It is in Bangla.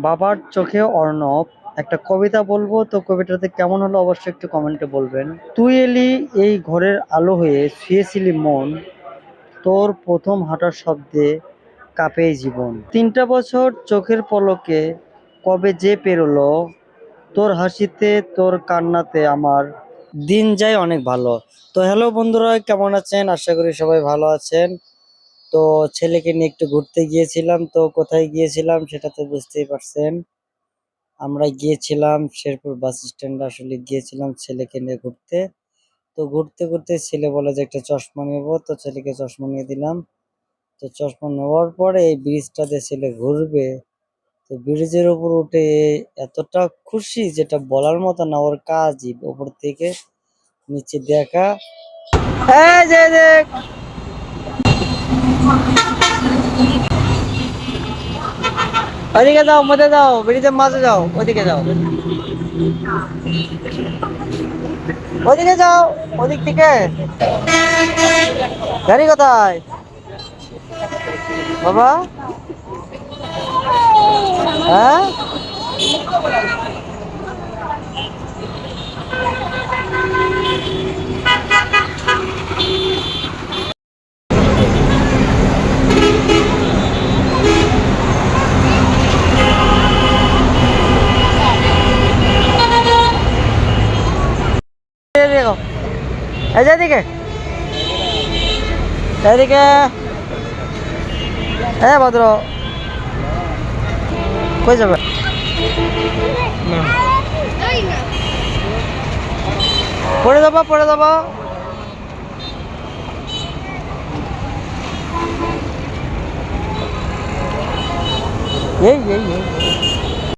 বাবার চোখে অর্ণব একটা কবিতা বলবো, তো কবিতাতে কেমন হলো অবশ্যই একটু কমেন্টে বলবেন। তুই এলি এই ঘরের আলো হয়ে, শুয়েছিলি মন, তোর প্রথম হাঁটার শব্দে কাঁপে জীবন। 3টা বছর চোখের পলকে কবে যে পেরোলো, তোর হাসিতে তোর কান্নাতে আমার দিন যায় অনেক ভালো। তো হ্যালো বন্ধুরা, কেমন আছেন? আশা করি সবাই ভালো আছেন। তো ছেলেকে নিয়ে একটু ঘুরতে গিয়েছিলাম, তো কোথায় গিয়েছিলাম সেটা তো বুঝতেই পারছেন। আমরা গিয়েছিলাম শেরপুর বাস স্ট্যান্ডে, আসলে গিয়েছিলাম ছেলেকে নিয়ে ঘুরতে। তো ঘুরতে ঘুরতে ছেলে বলে যে একটা চশমা নেবো, তো ছেলেকে চশমা নিয়ে দিলাম। তো চশমা নেওয়ার পরে এই ব্রিজটাতে ছেলে ঘুরবে, তো ব্রিজের উপর উঠে এতটা খুশি যেটা বলার মতো না। ওর কাজই উপর থেকে নিচে দেখা। এই যে দেখ, ওইদিকে যাও, মধ্যে যাও, ব্রিজের মাঝে যাও, ওইদিকে যাও, ওইদিকে যাও, ওদিক থেকে। গাড়ি কোথায় বাবা? হ্যাঁ, দেখো, এই যে এদিকে, এদিকে। হ্যাঁ ভদ্র, কই যাবে? পড়ে যাবো, পড়ে যাবো। এই এই এই